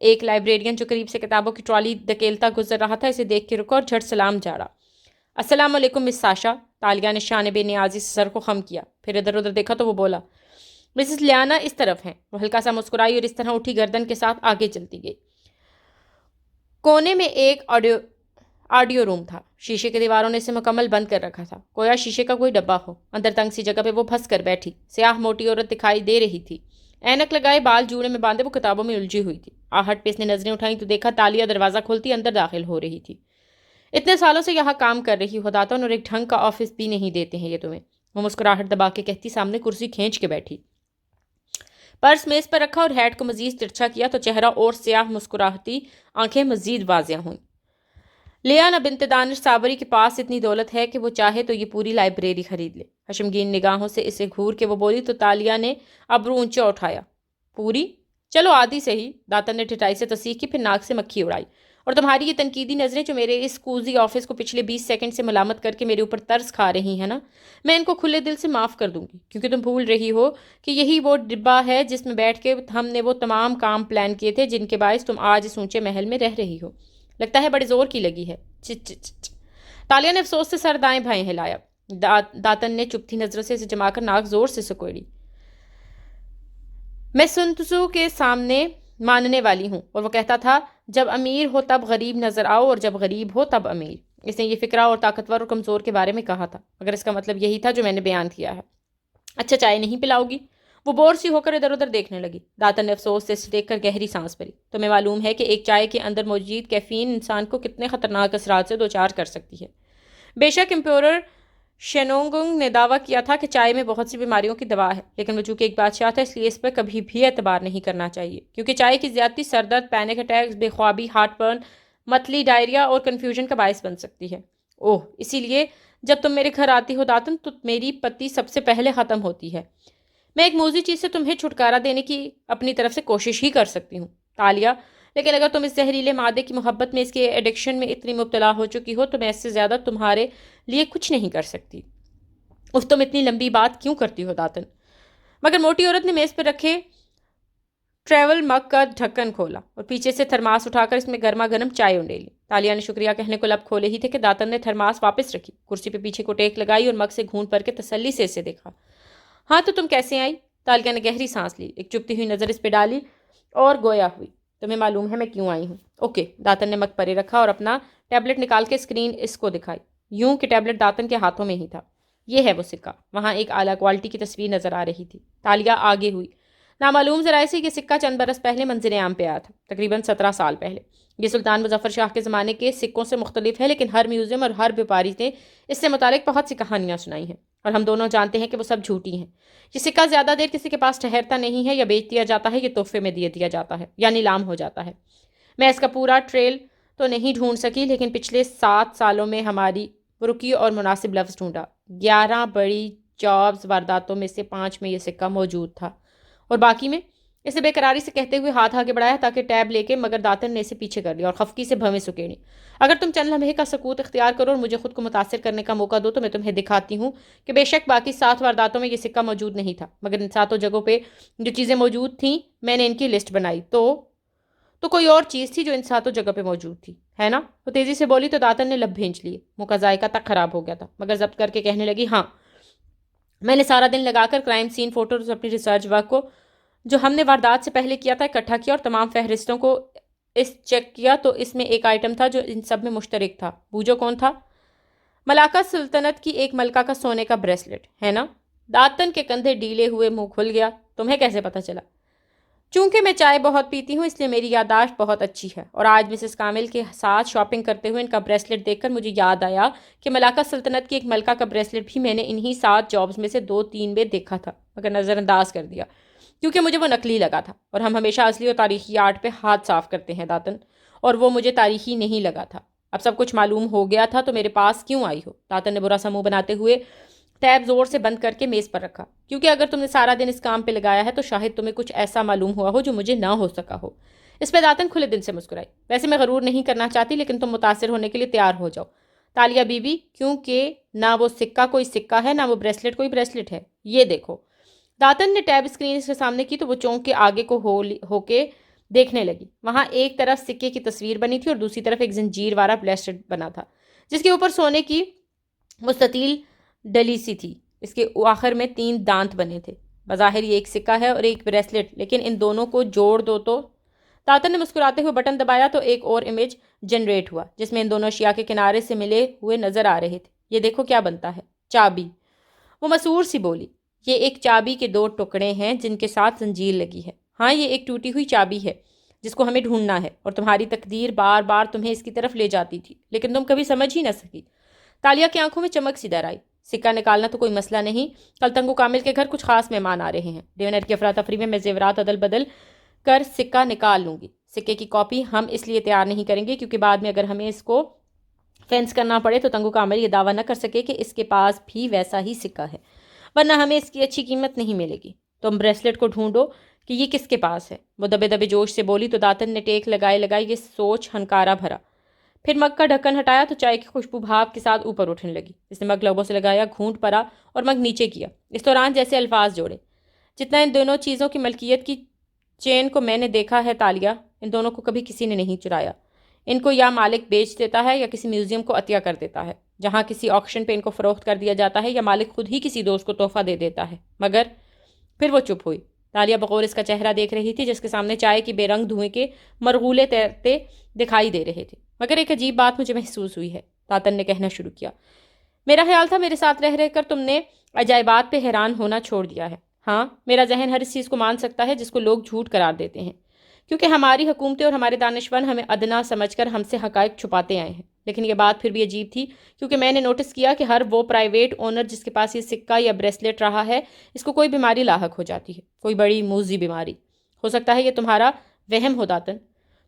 ایک لائبریرین جو قریب سے کتابوں کی ٹرالی دھکیلتا گزر رہا تھا اسے دیکھ کے رکا اور جھٹ سلام جھاڑا۔ السلام علیکم مس ساشا۔ تالیہ نے شان بے نیازی سے سر کو خم کیا، پھر ادھر ادھر دیکھا تو وہ بولا، مسز لیانا اس طرف ہیں۔ وہ ہلکا سا مسکرائی اور اس طرح اٹھی گردن کے ساتھ آگے چلتی گئی۔ کونے میں ایک آڈیو روم تھا، شیشے کی دیواروں نے اسے مکمل بند کر رکھا تھا، گویا شیشے کا کوئی ڈبہ ہو۔ اندر تنگ سی جگہ پہ وہ پھنس کر بیٹھی، سیاہ موٹی عورت دکھائی دے رہی تھی، اینک لگائے، بال جوڑے میں باندھے، وہ کتابوں میں الجھی ہوئی تھی۔ آہٹ پہ اس نے نظریں اٹھائیں تو دیکھا تالیہ دروازہ کھولتی اندر داخل ہو رہی تھی۔ اتنے سالوں سے یہاں کام کر رہی ہو داتن، اور ایک ڈھنگ کا آفس بھی نہیں دیتے ہیں یہ تمہیں، وہ مسکراہٹ دبا کے کہتی، سامنے کرسی کھینچ کے بیٹھی۔ پرس میز پر رکھا اور ہیٹ کو مزید ترچھا کیا تو چہرہ اور سیاہ مسکراہتی آنکھیں مزید واضح ہوئیں۔ لیانا بنت دانش صابری کے پاس اتنی دولت ہے کہ وہ چاہے تو یہ پوری لائبریری خرید لے۔ حشمگین نگاہوں سے اسے گھور کے وہ بولی تو تالیہ نے ابرو اونچا اٹھایا۔ پوری؟ چلو آدھی صحیح۔ داتن نے ٹھٹائی سے تصحیح کی، پھر ناک سے مکھی اڑائی۔ اور تمہاری یہ تنقیدی نظریں جو میرے اس کوزی آفس کو پچھلے 20 سیکنڈ سے ملامت کر کے میرے اوپر ترس کھا رہی ہیں نا، میں ان کو کھلے دل سے معاف کر دوں گی، کیونکہ تم بھول رہی ہو کہ یہی وہ ڈبہ ہے جس میں بیٹھ کے ہم نے وہ تمام کام پلان کیے تھے جن کے باعث تم آج اس اونچے محل میں رہ رہی ہو۔ لگتا ہے بڑے زور کی لگی ہے۔ چچ چچ چچ۔ تالیہ نے افسوس سے سر دائیں بھائیں ہلایا۔ داتن نے چپتی نظروں سے اسے جما کر ناک زور سے سکوڑی۔ میں سنتزو کے سامنے ماننے والی ہوں، اور وہ کہتا تھا جب امیر ہو تب غریب نظر آؤ اور جب غریب ہو تب امیر۔ اس نے یہ فقرہ اور طاقتور اور کمزور کے بارے میں کہا تھا، مگر اس کا مطلب یہی تھا جو میں نے بیان کیا ہے۔ اچھا چائے نہیں پلاؤ گی؟ وہ بور سی ہو کر ادھر ادھر دیکھنے لگی۔ داتن نے افسوس سے اسے دیکھ کر گہری سانس بھری۔ تمہیں معلوم ہے کہ ایک چائے کے اندر موجود کیفین انسان کو کتنے خطرناک اثرات سے دوچار کر سکتی ہے۔ بے شک امپیرر شینونگنگ نے دعویٰ کیا تھا کہ چائے میں بہت سی بیماریوں کی دوا ہے، لیکن وہ چونکہ ایک بادشاہ تھا اس لیے اس پر کبھی بھی اعتبار نہیں کرنا چاہیے، کیونکہ چائے کی زیادتی سر درد، پینک اٹیکس، بے خوابی، ہارٹ برن، متلی، ڈائریا اور کنفیوژن کا باعث بن سکتی ہے۔ اوہ، اسی لیے جب تم میرے گھر آتی ہو داتن تو میری پتی سب سے پہلے ختم ہوتی ہے۔ میں ایک موذی چیز سے تمہیں چھٹکارا دینے کی اپنی طرف سے کوشش ہی کر سکتی ہوں تالیہ، لیکن اگر تم اس زہریلے مادے کی محبت میں، اس کے ایڈکشن میں اتنی مبتلا ہو چکی ہو تو میں اس سے زیادہ تمہارے لیے کچھ نہیں کر سکتی۔ اف، تم اتنی لمبی بات کیوں کرتی ہو داتن؟ مگر موٹی عورت نے میز پر رکھے ٹریول مگ کا ڈھکن کھولا اور پیچھے سے تھرماس اٹھا کر اس میں گرما گرم چائے انڈیلی۔ تالیہ نے شکریہ کہنے کو لب کھولے ہی تھے کہ داتن نے تھرماس واپس رکھی، کرسی پہ پیچھے کو ٹیک لگائی اور مگ سے گھون پر کے تسلی سے اسے دیکھا۔ ہاں تو تم کیسے آئی؟ تالیہ نے گہری سانس لی، ایک چپتی ہوئی نظر اس پہ ڈالی اور گویا ہوئی، تمہیں معلوم ہے میں کیوں آئی ہوں؟ اوکے۔ داتن نے مگ پرے رکھا اور اپنا ٹیبلٹ نکال کے اسکرین اس کو دکھائی، یوں کہ ٹیبلٹ داتن کے ہاتھوں میں ہی تھا۔ یہ ہے وہ سکہ۔ وہاں ایک اعلیٰ کوالٹی کی تصویر نظر آ رہی تھی۔ تالیہ آگے ہوئی۔ نامعلوم ذرائع سے یہ سکہ چند برس پہلے منظر عام پہ آیا تھا، تقریباً 17 سال پہلے۔ یہ سلطان مظفر شاہ کے زمانے کے سکوں سے مختلف ہے، لیکن ہر میوزیم اور ہر بیپاری نے اس سے متعلق بہت سی کہانیاں سنائی ہیں، اور ہم دونوں جانتے ہیں کہ وہ سب جھوٹی ہیں۔ یہ سکہ زیادہ دیر کسی کے پاس ٹھہرتا نہیں ہے، یا بیچ دیا جاتا ہے، یا تحفے میں دیا جاتا ہے، یا نیلام ہو جاتا ہے۔ میں اس کا پورا ٹریل تو نہیں ڈھونڈ سکی، لیکن پچھلے 7 سالوں میں ہماری رکی اور مناسب لفظ ڈھونڈا۔ 11 بڑی جابز وارداتوں میں سے 5 میں یہ سکہ موجود تھا، اور باقی میں؟ اسے بے قراری سے کہتے ہوئے ہاتھ آگے بڑھایا تاکہ ٹیب لے کے، مگر داتن نے اسے پیچھے کر لیا اور خفقی سے بھویں سکیڑی۔ اگر تم چند لمحے کا سکوت اختیار کرو اور مجھے خود کو متاثر کرنے کا موقع دو تو میں تمہیں دکھاتی ہوں کہ بے شک باقی 7 وارداتوں میں یہ سکہ موجود نہیں تھا، مگر ان 7 جگہوں پہ جو چیزیں موجود تھیں میں نے ان کی لسٹ بنائی، تو کوئی اور چیز تھی جو ان 7 جگہ پہ موجود تھی، ہے نا؟ وہ تیزی سے بولی تو داتن نے لب بھینچ لیے، منہ کا ذائقہ تک خراب ہو گیا تھا، مگر ضبط کر کے کہنے لگی، ہاں میں نے سارا دن لگا کر کرائم سین فوٹوز، اپنی ریسرچ ورک کو جو ہم نے واردات سے پہلے کیا تھا اکٹھا کیا، اور تمام فہرستوں کو چیک کیا، تو اس میں ایک آئٹم تھا جو ان سب میں مشترک تھا۔ بوجھو کون تھا؟ ملاکا سلطنت کی ایک ملکہ کا سونے کا بریسلٹ، ہے نا؟ داتن کے کندھے ڈیلے ہوئے منہ کھل گیا۔ تمہیں کیسے پتا چلا؟ چونکہ میں چائے بہت پیتی ہوں اس لیے میری یادداشت بہت اچھی ہے، اور آج مسز کامل کے ساتھ شاپنگ کرتے ہوئے ان کا بریسلٹ دیکھ کر مجھے یاد آیا کہ ملاکا سلطنت کی ایک ملکہ کا بریسلٹ بھی میں نے انہی 7 جابز میں سے 2-3 میں دیکھا تھا، مگر نظر انداز کر دیا کیونکہ مجھے وہ نقلی لگا تھا، اور ہم ہمیشہ اصلی اور تاریخی آرٹ پہ ہاتھ صاف کرتے ہیں داتن، اور وہ مجھے تاریخی نہیں لگا تھا۔ اب سب کچھ معلوم ہو گیا تھا تو میرے پاس کیوں آئی ہو؟ داتن نے برا سا منہ بناتے ہوئے ٹیب زور سے بند کر کے میز پر رکھا، کیونکہ اگر تم نے سارا دن اس کام پہ لگایا ہے تو شاید تمہیں کچھ ایسا معلوم ہوا ہو جو مجھے نہ ہو سکا ہو۔ اس پہ داتن کھلے دل سے مسکرائی۔ ویسے میں غرور نہیں کرنا چاہتی، لیکن تم متاثر ہونے کے لیے تیار ہو جاؤ تالیہ بی بی، کیونکہ نہ وہ سکہ کوئی سکہ ہے، نہ وہ بریسلٹ کوئی بریسلٹ ہے۔ یہ دیکھو۔ داتن نے ٹیب اسکرین اس کے سامنے کی تو وہ چونک کے آگے کو ہو کے دیکھنے لگی۔ وہاں ایک طرف سکے کی تصویر بنی تھی اور دوسری طرف ایک زنجیر والا بریسلیٹ بنا تھا جس کے اوپر سونے کی مستطیل ڈلی سی تھی۔ اس کے آخر میں 3 دانت بنے تھے۔ بظاہر یہ ایک سکہ ہے اور ایک بریسلیٹ، لیکن ان دونوں کو جوڑ دو تو… داتن نے مسکراتے ہوئے بٹن دبایا تو ایک اور امیج جنریٹ ہوا جس میں ان دونوں اشیاء کے کنارے سے ملے ہوئے نظر آ رہے تھے۔ یہ دیکھو کیا بنتا ہے، چابی۔ وہ مسرور سی بولی، یہ ایک چابی کے 2 ٹکڑے ہیں جن کے ساتھ زنجیر لگی ہے۔ ہاں، یہ ایک ٹوٹی ہوئی چابی ہے جس کو ہمیں ڈھونڈنا ہے، اور تمہاری تقدیر بار بار تمہیں اس کی طرف لے جاتی تھی لیکن تم کبھی سمجھ ہی نہ سکی۔ تالیہ کی آنکھوں میں چمک سی در آئی۔ سکہ نکالنا تو کوئی مسئلہ نہیں، کل تنگو کامل کے گھر کچھ خاص مہمان آ رہے ہیں۔ ڈنر کی افراتفری میں زیورات عدل بدل کر سکہ نکال لوں گی۔ سکے کی کاپی ہم اس لیے تیار نہیں کریں گے کیونکہ بعد میں اگر ہمیں اس کو فینس کرنا پڑے تو تنگو کامل یہ دعویٰ نہ کر سکے کہ اس کے پاس بھی ویسا ہی سکہ ہے، ورنہ ہمیں اس کی اچھی قیمت نہیں ملے گی۔ تم بریسلیٹ کو ڈھونڈو کہ یہ کس کے پاس ہے۔ وہ دبے دبے جوش سے بولی تو داتن نے ٹیک لگائے یہ سوچ ہنکارا بھرا۔ پھر مگ کا ڈھکن ہٹایا تو چائے کی خوشبو بھاپ کے ساتھ اوپر اٹھنے لگی۔ اس نے مگ لبوں سے لگایا، گھونٹ پڑا اور مگ نیچے کیا۔ اس دوران جیسے الفاظ جوڑے، جتنا ان دونوں چیزوں کی ملکیت کی چین کو میں نے دیکھا ہے تالیہ، ان دونوں کو کبھی کسی نے نہیں چرایا۔ ان کو یا مالک بیچ دیتا ہے یا کسی میوزیم کو عطیہ کر دیتا ہے جہاں کسی آکشن پہ ان کو فروخت کر دیا جاتا ہے، یا مالک خود ہی کسی دوست کو تحفہ دے دیتا ہے۔ مگر… پھر وہ چپ ہوئی۔ تالیہ بغور اس کا چہرہ دیکھ رہی تھی جس کے سامنے چائے کی بے رنگ دھوئیں کے مرغولے تیرتے دکھائی دے رہے تھے۔ مگر ایک عجیب بات مجھے محسوس ہوئی ہے، داتن نے کہنا شروع کیا۔ میرا خیال تھا میرے ساتھ رہ کر تم نے عجائبات پہ حیران ہونا چھوڑ دیا ہے۔ ہاں، میرا ذہن ہر اس چیز کو مان سکتا ہے جس کو لوگ جھوٹ قرار دیتے ہیں، کیونکہ ہماری حکومتیں اور ہمارے دانشور ہمیں ادنا سمجھ کر ہم سے حقائق چھپاتے آئے ہیں۔ لیکن یہ بات پھر بھی عجیب تھی کیونکہ میں نے نوٹس کیا کہ ہر وہ پرائیویٹ اونر جس کے پاس یہ سکہ یا بریسلیٹ رہا ہے، اس کو کوئی بیماری لاحق ہو جاتی ہے، کوئی بڑی موذی بیماری۔ ہو سکتا ہے یہ تمہارا وہم ہو داتن۔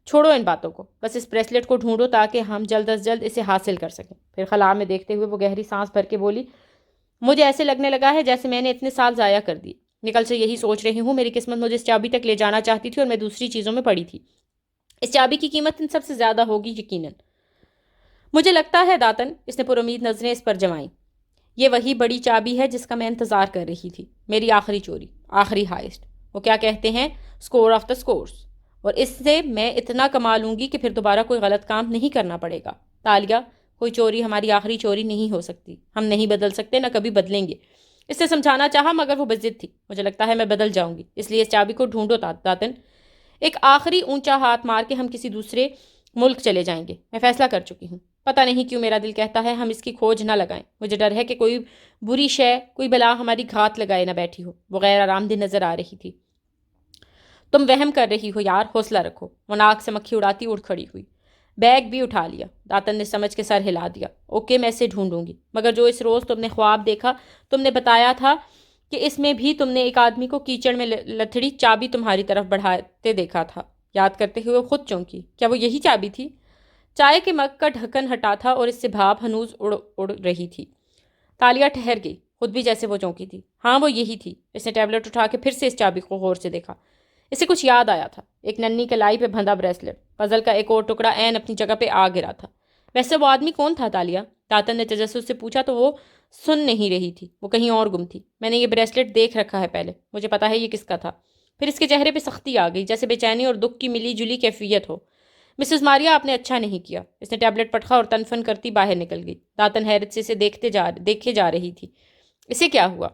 چھوڑو ان باتوں کو، بس اس بریسلیٹ کو ڈھونڈو تاکہ ہم جلد از جلد اسے حاصل کر سکیں۔ پھر خلا میں دیکھتے ہوئے وہ گہری سانس بھر کے بولی، مجھے ایسے لگنے لگا ہے جیسے میں نے اتنے سال ضائع کر دیے۔ نکل سے یہی سوچ رہی ہوں، میری قسمت مجھے اس چابی تک لے جانا چاہتی تھی اور میں دوسری چیزوں میں پڑی تھی۔ اس چابی کی قیمت ان سب سے زیادہ ہوگی یقیناً۔ مجھے لگتا ہے داتن، اس نے پر امید نظریں اس پر جمائیں، یہ وہی بڑی چابی ہے جس کا میں انتظار کر رہی تھی، میری آخری چوری، آخری ہائسٹ۔ وہ کیا کہتے ہیں، اسکور آف دا اسکورس، اور اس سے میں اتنا کما لوں گی کہ پھر دوبارہ کوئی غلط کام نہیں کرنا پڑے گا۔ تالیہ، کوئی چوری ہماری آخری چوری نہیں ہو سکتی، ہم نہیں بدل سکتے، نہ کبھی بدلیں گے۔ اس نے سمجھانا چاہا مگر وہ بضد تھی۔ مجھے لگتا ہے میں بدل جاؤں گی، اس لیے اس چابی کو ڈھونڈو داتن۔ ایک آخری اونچا ہاتھ مار کے ہم کسی دوسرے ملک چلے جائیں گے۔ میں فیصلہ کر چکی ہوں۔ پتہ نہیں کیوں میرا دل کہتا ہے ہم اس کی کھوج نہ لگائیں۔ مجھے ڈر ہے کہ کوئی بری شے، کوئی بلا ہماری گھات لگائے نہ بیٹھی ہو۔ وہ غیر آرام دہ نظر آ رہی تھی۔ تم وہم کر رہی ہو یار، حوصلہ رکھو۔ وہ ناک سے مکھی اڑاتی اڑ کھڑی ہوئی۔ بیگ بھی اٹھا لیا۔ داتن نے سمجھ کے سر ہلا دیا۔ اوکے، میں اسے ڈھونڈوں گی، مگر جو اس روز تم نے خواب دیکھا، تم نے بتایا تھا کہ اس میں بھی تم نے ایک آدمی کو کیچڑ میں لتھڑی چابی تمہاری طرف بڑھاتے دیکھا تھا۔ یاد کرتے ہوئے خود چونکی۔ کیا وہ یہی چابی تھی؟ چائے کے مگ کا ڈھکن ہٹا تھا اور اس سے بھاپ ہنوز اڑ رہی تھی۔ تالیہ ٹھہر گئی، خود بھی جیسے وہ چونکی تھی۔ ہاں، وہ یہی تھی۔ اس نے ٹیبلٹ اٹھا کے پھر سے اس چابی کو غور سے دیکھا۔ اسے کچھ یاد آیا تھا، ایک ننھی کلائی پہ بندھا بریسلیٹ۔ پزل کا ایک اور ٹکڑا عین اپنی جگہ پہ آ گرا تھا۔ ویسے وہ آدمی کون تھا تالیہ؟ داتن نے تجسس سے پوچھا تو وہ سن نہیں رہی تھی، وہ کہیں اور گم تھی۔ میں نے یہ بریسلیٹ دیکھ رکھا ہے پہلے، مجھے پتا ہے یہ کس کا تھا۔ پھر اس کے چہرے پہ سختی آ گئی، جیسے بے چینی اور دکھ کی ملی جلی کیفیت ہو۔ مسز ماریا، آپ نے اچھا نہیں کیا۔ اس نے ٹیبلٹ پٹخا اور تنفن کرتی باہر نکل گئی۔ داتن حیرت سے اسے دیکھے جا رہی تھی۔ اسے کیا ہوا؟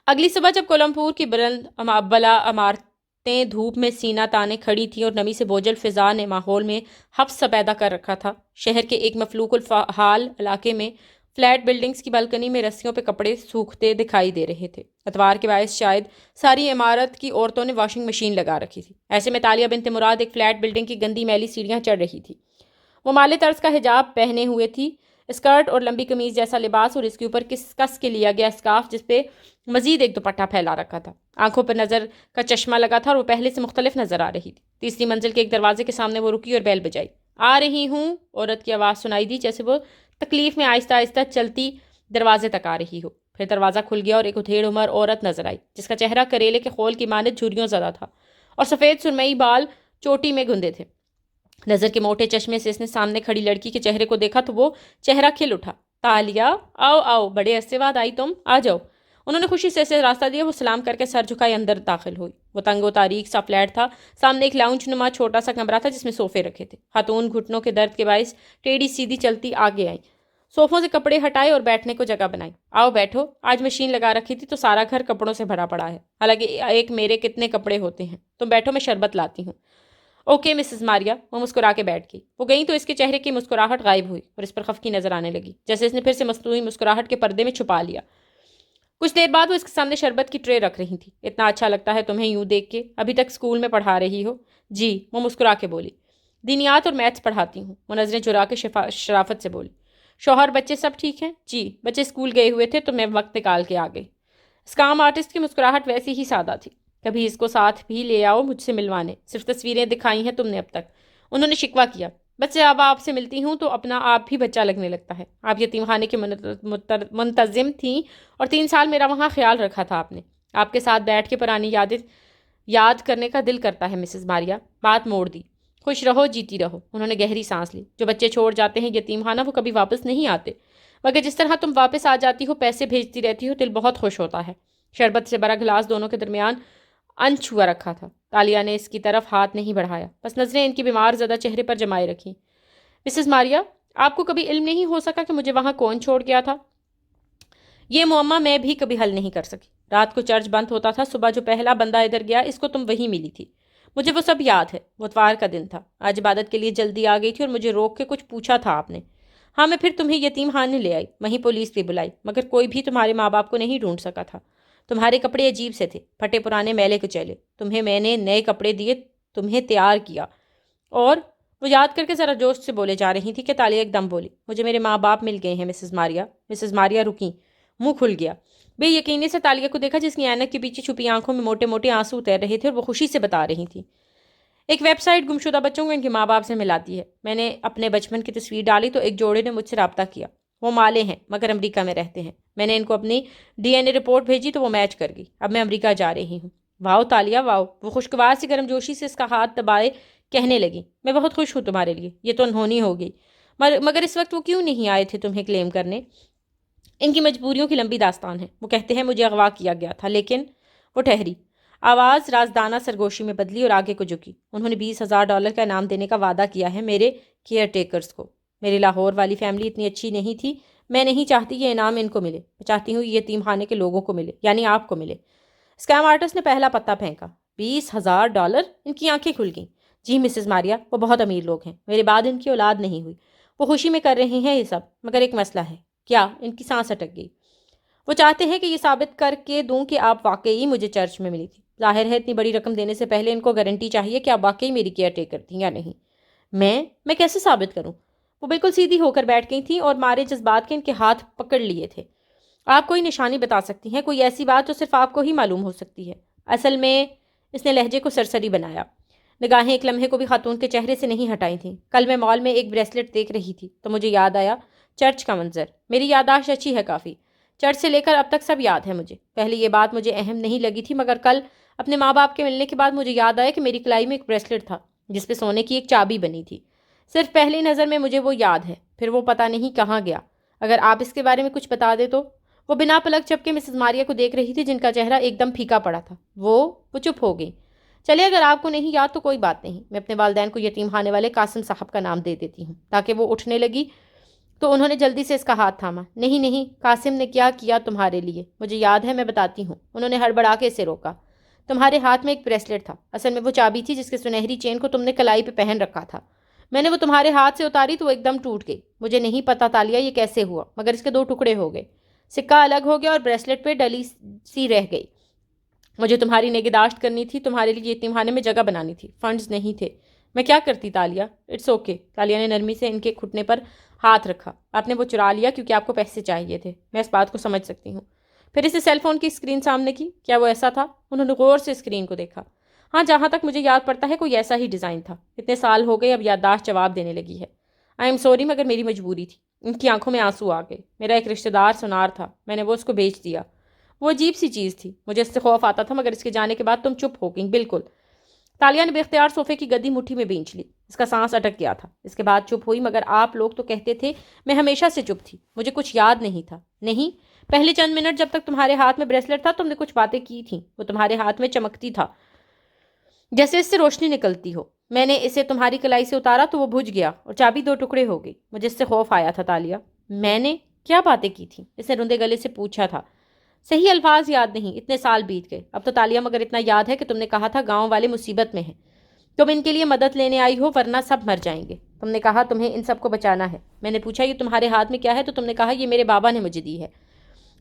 اگلی صبح جب کولمپور کی بلند بلا عمارتیں دھوپ میں سینہ تانے کھڑی تھیں اور نمی سے بوجھل فضا نے ماحول میں حبس سا پیدا کر رکھا تھا، شہر کے ایک مفلوق الحال علاقے میں فلیٹ بلڈنگز کی بالکنی میں رسیوں پہ کپڑے سوکھتے دکھائی دے رہے تھے۔ اتوار کے باعث شاید ساری عمارت کی عورتوں نے واشنگ مشین لگا رکھی تھی۔ ایسے میں تالیہ بنت مراد ایک فلیٹ بلڈنگ کی گندی میلی سیڑھیاں چڑھ رہی تھی۔ وہ مالے طرز کا حجاب پہنے ہوئے تھی، اسکرٹ اور لمبی قمیض جیسا لباس، اور اس کے اوپر کس کے لیا گیا اسکارف جس پہ مزید ایک دوپٹہ پھیلا رکھا تھا۔ آنکھوں پر نظر کا چشمہ لگا تھا اور وہ پہلے سے مختلف نظر آ رہی تھی۔ تیسری منزل کے ایک دروازے کے سامنے وہ رکی اور بیل بجائی۔ آ رہی ہوں، عورت کی آواز سنائی دی، جیسے وہ تکلیف میں آہستہ آہستہ چلتی دروازے تک آ رہی ہو۔ پھر دروازہ کھل گیا اور ایک ادھیڑ عمر عورت نظر آئی جس کا چہرہ کریلے کے خول کی مانند جھریوں زدہ تھا اور سفید سرمئی بال چوٹی میں گندے تھے۔ نظر کے موٹے چشمے سے اس نے سامنے کھڑی لڑکی کے چہرے کو دیکھا تو وہ چہرہ کھل اٹھا۔ تالیہ، آؤ آؤ، بڑے عرصے بعد آئی تم، آ جاؤ۔ انہوں نے خوشی سے اسے راستہ دیا. وہ سلام کر کے سر جھکائے اندر داخل ہوئی. وہ تنگ و تاریک سا فلیٹ تھا. سامنے ایک لاؤنج نما چھوٹا سا کمرہ تھا جس میں صوفے رکھے تھے. خاتون گھٹنوں کے درد کے باعث ٹیڑھی سیدھی چلتی آگے آئیں. صوفوں سے کپڑے ہٹائے اور بیٹھنے کو جگہ بنائی. آؤ بیٹھو. آج مشین لگا رکھی تھی تو سارا گھر کپڑوں سے بھرا پڑا ہے. حالانکہ ایک میرے کتنے کپڑے ہوتے ہیں. تم بیٹھو, میں شربت لاتی ہوں. اوکے مسز ماریا. وہ مسکرا کے بیٹھ گئی. وہ گئی تو اس کے چہرے کی مسکراہٹ غائب ہوئی اور اس پر خفگی نظر آنے لگی, جیسے اس نے پھر سے مصنوعی مسکراہٹ کے پردے میں چھپا لیا. کچھ دیر بعد وہ اس کے سامنے شربت کی ٹرے رکھ رہی تھی. اتنا اچھا لگتا ہے تمہیں یوں دیکھ کے. ابھی تک اسکول میں پڑھا رہی ہو؟ جی, وہ مسکرا کے بولی. دینیات اور میتھس پڑھاتی ہوں. وہ نظریں چرا کے شرافت سے بولی. شوہر بچے سب ٹھیک ہیں؟ جی, بچے اسکول گئے ہوئے تھے تو میں وقت نکال کے آ گئی. اسکام آرٹسٹ کی مسکراہٹ ویسی ہی سادہ تھی. کبھی اس کو ساتھ بھی لے آؤ مجھ سے ملوانے. صرف تصویریں دکھائی ہیں تم نے اب تک. انہوں نے شکوہ کیا. بچے اب آپ سے ملتی ہوں تو اپنا آپ بھی بچہ لگنے لگتا ہے. آپ یتیم خانے کے منتظم تھیں اور 3 سال میرا وہاں خیال رکھا تھا آپ نے. آپ کے ساتھ بیٹھ کے پرانی یادیں یاد کرنے کا دل کرتا ہے مسز ماریا. بات موڑ دی. خوش رہو, جیتی رہو. انہوں نے گہری سانس لی. جو بچے چھوڑ جاتے ہیں یتیم خانہ وہ کبھی واپس نہیں آتے, مگر جس طرح تم واپس آ جاتی ہو, پیسے بھیجتی رہتی ہو, دل بہت خوش ہوتا ہے. شربت سے بھرا گلاس دونوں کے درمیان انچھوا رکھا تھا. تالیہ نے اس کی طرف ہاتھ نہیں بڑھایا, بس نظریں ان کی بیمار زدہ چہرے پر جمائے رکھی. مسز ماریا, آپ کو کبھی علم نہیں ہو سکا کہ مجھے وہاں کون چھوڑ گیا تھا؟ یہ معمہ میں بھی کبھی حل نہیں کر سکی. رات کو چرچ بند ہوتا تھا. صبح جو پہلا بندہ ادھر گیا اس کو تم وہیں ملی تھی. مجھے وہ سب یاد ہے. وہ اتوار کا دن تھا. آج عبادت کے لیے جلدی آ گئی تھی اور مجھے روک کے کچھ پوچھا تھا آپ نے. ہاں, میں پھر تمہیں یتیم خانے لے آئی. وہیں پولیس بھی بلائی, مگر کوئی بھی تمہارے ماں باپ کو نہیں ڈھونڈ سکا تھا. تمہارے کپڑے عجیب سے تھے, پھٹے پرانے میلے کچیلے. تمہیں میں نے نئے کپڑے دیے, تمہیں تیار کیا. اور وہ یاد کر کے ذرا جوش سے بولے جا رہی تھی کہ تالیہ ایک دم بولی. مجھے میرے ماں باپ مل گئے ہیں مسز ماریا. مسز ماریا رکیں. منہ کھل گیا. بے یقینی سے تالیہ کو دیکھا جس کی اینک کے پیچھے چھپی آنکھوں میں موٹے موٹے آنسو اتر رہے تھے اور وہ خوشی سے بتا رہی تھی. ایک ویب سائٹ گمشدہ بچوں کو ان کے ماں باپ سے ملاتی ہے. میں نے اپنے بچپن کی تصویر ڈالی تو ایک جوڑے نے مجھ سے رابطہ کیا. وہ مالے ہیں مگر امریکہ میں رہتے ہیں. میں نے ان کو اپنی ڈی این اے رپورٹ بھیجی تو وہ میچ کر گئی. اب میں امریکہ جا رہی ہوں. واؤ تالیہ واؤ. وہ خوشگوار سی گرم جوشی سے اس کا ہاتھ دبائے کہنے لگی. میں بہت خوش ہوں تمہارے لیے. یہ تو انہونی ہو گئی. مگر اس وقت وہ کیوں نہیں آئے تھے تمہیں کلیم کرنے؟ ان کی مجبوریوں کی لمبی داستان ہے. وہ کہتے ہیں مجھے اغوا کیا گیا تھا لیکن. وہ ٹھہری. آواز رازدانہ سرگوشی میں بدلی اور آگے کو جھکی. انہوں نے $20,000 کا انعام دینے کا وعدہ کیا ہے میرے کیئر ٹیکرز کو. میری لاہور والی فیملی اتنی اچھی نہیں تھی. میں نہیں چاہتی یہ انعام ان کو ملے. میں چاہتی ہوں یہ یتیم خانے کے لوگوں کو ملے, یعنی آپ کو ملے. اسکیم آرٹسٹ نے پہلا پتا پھینکا. $20,000. ان کی آنکھیں کھل گئیں. جی مسز ماریا, وہ بہت امیر لوگ ہیں. میرے بعد ان کی اولاد نہیں ہوئی. وہ خوشی میں کر رہے ہیں یہ سب, مگر ایک مسئلہ ہے. کیا؟ ان کی سانس اٹک گئی. وہ چاہتے ہیں کہ یہ ثابت کر کے دوں کہ آپ واقعی مجھے چرچ میں ملی تھی. ظاہر ہے اتنی بڑی رقم دینے سے پہلے ان کو گارنٹی چاہیے کہ آپ واقعی میری کیئر ٹیکر تھیں یا نہیں. میں کیسے ثابت کروں؟ وہ بالکل سیدھی ہو کر بیٹھ گئی تھیں اور مارے جذبات کے ان کے ہاتھ پکڑ لیے تھے. آپ کوئی نشانی بتا سکتی ہیں, کوئی ایسی بات جو صرف آپ کو ہی معلوم ہو سکتی ہے؟ اصل میں. اس نے لہجے کو سرسری بنایا. نگاہیں ایک لمحے کو بھی خاتون کے چہرے سے نہیں ہٹائی تھیں. کل میں مال میں ایک بریسلٹ دیکھ رہی تھی تو مجھے یاد آیا چرچ کا منظر. میری یادداشت اچھی ہے کافی. چرچ سے لے کر اب تک سب یاد ہے مجھے. پہلے یہ بات مجھے اہم نہیں لگی تھی, مگر کل اپنے ماں باپ کے ملنے کے بعد مجھے یاد آیا کہ میری کلائی میں ایک بریسلٹ تھا جس پہ سونے کی ایک چابی بنی تھی. صرف پہلی نظر میں مجھے وہ یاد ہے, پھر وہ پتہ نہیں کہاں گیا. اگر آپ اس کے بارے میں کچھ بتا دے تو. وہ بنا پلک جھپکے مسز ماریا کو دیکھ رہی تھی جن کا چہرہ ایک دم پھیکا پڑا تھا. وہ چپ ہو گئی. چلے اگر آپ کو نہیں یاد تو کوئی بات نہیں. میں اپنے والدین کو یتیم خانے والے قاسم صاحب کا نام دے دیتی ہوں. تاکہ وہ اٹھنے لگی تو انہوں نے جلدی سے اس کا ہاتھ تھاما. نہیں, قاسم نے کیا کیا تمہارے لیے مجھے یاد ہے, میں بتاتی ہوں. انہوں نے ہڑبڑا کے اسے روکا. تمہارے ہاتھ میں ایک بریسلٹ تھا. اصل میں وہ چابی تھی جس کے سنہری چین کو تم نے کلائی پہ پہن رکھا تھا. میں نے وہ تمہارے ہاتھ سے اتاری تو وہ ایک دم ٹوٹ گئی. مجھے نہیں پتا تالیہ یہ کیسے ہوا, مگر اس کے 2 ٹکڑے ہو گئے. سکہ الگ ہو گیا اور بریسلٹ پہ ڈلی سی رہ گئی. مجھے تمہاری نگہداشت کرنی تھی, تمہارے لیے یتیم خانے میں جگہ بنانی تھی. فنڈز نہیں تھے. میں کیا کرتی تالیہ؟ It's okay. تالیہ نے نرمی سے ان کے گھٹنے پر ہاتھ رکھا. آپ نے وہ چرا لیا کیونکہ آپ کو پیسے چاہیے تھے. میں اس بات کو سمجھ سکتی ہوں. پھر اسے سیل فون کی اسکرین سامنے کی. کیا وہ ایسا تھا؟ انہوں نے غور سے اسکرین کو دیکھا. ہاں, جہاں تک مجھے یاد پڑتا ہے کوئی ایسا ہی ڈیزائن تھا. اتنے سال ہو گئے, اب یادداشت جواب دینے لگی ہے. آئی ایم سوری, مگر میری مجبوری تھی. ان کی آنکھوں میں آنسو آ گئے. میرا ایک رشتہ دار سونار تھا, میں نے وہ اس کو بیچ دیا. وہ عجیب سی چیز تھی. مجھے اس سے خوف آتا تھا, مگر اس کے جانے کے بعد تم چپ ہو گئی. بالکل. تالیہ نے بے اختیار صوفے کی گدی مٹھی میں بینچ لی. اس کا سانس اٹک گیا تھا. اس کے بعد چپ ہوئی. مگر آپ لوگ تو کہتے تھے. میں ہمیشہ سے چپ تھی. مجھے کچھ یاد نہیں تھا. نہیں, پہلے چند منٹ جب تک تمہارے ہاتھ میں بریسلٹ تھا تم نے کچھ باتیں کی تھیں، وہ تمہارے ہاتھ میں چمکتی تھا جیسے اس سے روشنی نکلتی ہو۔ میں نے اسے تمہاری کلائی سے اتارا تو وہ بجھ گیا اور چابی 2 ٹکڑے ہو گئی۔ مجھے اس سے خوف آیا تھا تالیہ۔ میں نے کیا باتیں کی تھیں؟ اس نے رندے گلے سے پوچھا تھا۔ صحیح الفاظ یاد نہیں، اتنے سال بیت گئے۔ اب تو تالیہ مگر اتنا یاد ہے کہ تم نے کہا تھا گاؤں والے مصیبت میں ہیں، تم ان کے لیے مدد لینے آئی ہو ورنہ سب مر جائیں گے۔ تم نے کہا تمہیں ان سب کو بچانا ہے۔ میں نے پوچھا یہ تمہارے ہاتھ میں کیا ہے تو تم نے کہا یہ میرے بابا نے مجھے دی ہے۔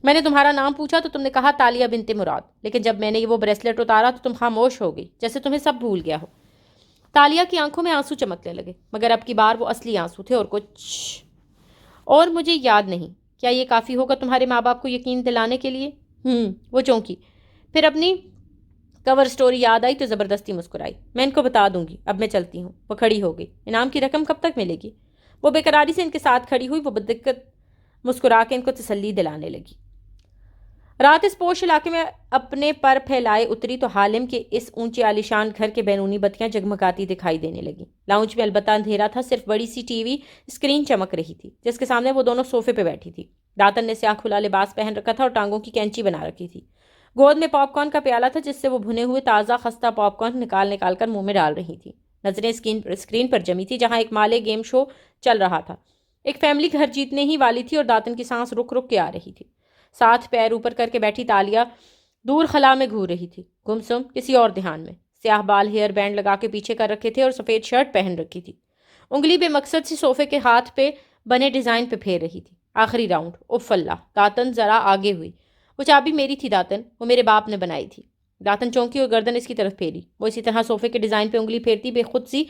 میں نے تمہارا نام پوچھا تو تم نے کہا تالیہ بنت مراد، لیکن جب میں نے وہ بریسلٹ اتارا تو تم خاموش ہو گئی، جیسے تمہیں سب بھول گیا ہو۔ تالیہ کی آنکھوں میں آنسو چمکنے لگے، مگر اب کی بار وہ اصلی آنسو تھے اور مجھے یاد نہیں۔ کیا یہ کافی ہوگا تمہارے ماں باپ کو یقین دلانے کے لیے؟ وہ چونکی، پھر اپنی کور سٹوری یاد آئی تو زبردستی مسکرائی۔ میں ان کو بتا دوں گی، اب میں چلتی ہوں۔ وہ کھڑی ہو گئی۔ انعام کی رقم کب تک ملے گی؟ وہ بے قراری سے ان کے ساتھ کھڑی ہوئی، وہ بدقت مسکرا کے ان کو تسلی دلانے لگی۔ رات اس پوش علاقے میں اپنے پر پھیلائے اتری تو حالم کے اس اونچے عالیشان گھر کے بیرونی بتیاں جگمگاتی دکھائی دینے لگیں۔ لاؤنج میں البتہ اندھیرا تھا، صرف بڑی سی ٹی وی اسکرین چمک رہی تھی جس کے سامنے وہ دونوں صوفے پہ بیٹھی تھی۔ داتن نے سیاہ کھلا لباس پہن رکھا تھا اور ٹانگوں کی کینچی بنا رکھی تھی۔ گود میں پاپ کارن کا پیالہ تھا جس سے وہ بھنے ہوئے تازہ خستہ پاپ کارن نکال کر منہ میں ڈال رہی تھی۔ نظریں اسکرین پر جمی تھی جہاں ایک مالے گیم شو چل رہا تھا۔ ایک فیملی گھر جیتنے ہی والی تھی اور داتن کی سانس رک رک کے آ رہی تھی۔ ساتھ پیر اوپر کر کے بیٹھی تالیہ دور خلا میں گھور رہی تھی، گمسم کسی اور دھیان میں۔ سیاہ بال ہیئر بینڈ لگا کے پیچھے کر رکھے تھے اور سفید شرٹ پہن رکھی تھی۔ انگلی بے مقصد سے صوفے کے ہاتھ پہ بنے ڈیزائن پہ پھیر رہی تھی۔ آخری راؤنڈ، اف اللہ! داتن ذرا آگے ہوئی۔ وہ چابی میری تھی داتن، وہ میرے باپ نے بنائی تھی۔ داتن چونکی اور گردن اس کی طرف پھیری۔ وہ اسی طرح صوفے کے ڈیزائن پہ انگلی پھیرتی بے خود سی